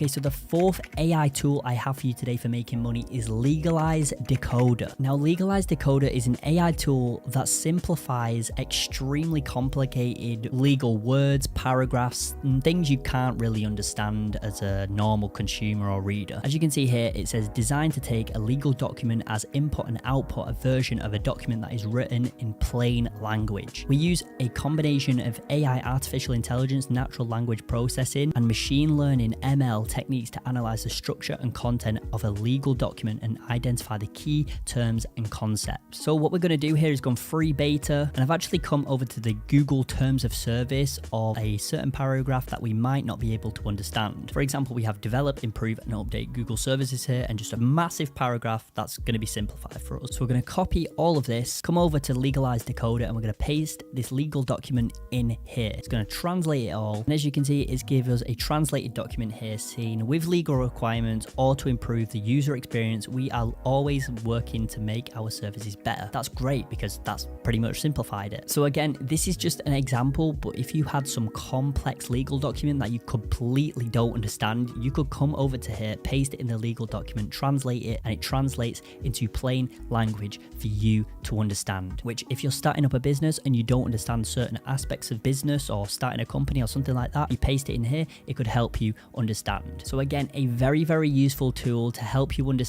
Okay, so the fourth AI tool I have for you today for making money is Legalize Decoder. Now, Legalize Decoder is an AI tool that simplifies extremely complicated legal words, paragraphs, and things you can't really understand as a normal consumer or reader. As you can see here, it says designed to take a legal document as input and output a version of a document that is written in plain language. We use a combination of AI, artificial intelligence, natural language processing, and machine learning ML techniques to analyze the structure and content of a legal document and identify the key terms and concepts. So what we're going to do here is go on free beta, and I've actually come over to the Google terms of service of a certain paragraph that we might not be able to understand. For example, we have develop, improve, and update Google services here, and just a massive paragraph that's going to be simplified for us. So we're going to copy all of this, come over to Legalize Decoder, and we're going to paste this legal document in here. It's going to translate it all, and as you can see, it's given us a translated document here saying with legal requirements or to improve the user experience, we are always working to make our services better. That's great because that's pretty much simplified it. So again, this is just an example, but if you had some complex legal document that you completely don't understand, you could come over to here, paste it in the legal document, translate it, and it translates into plain language for you to understand. Which if you're starting up a business and you don't understand certain aspects of business or starting a company or something like that, you paste it in here, it could help you understand. So again, a very, very useful tool to help you understand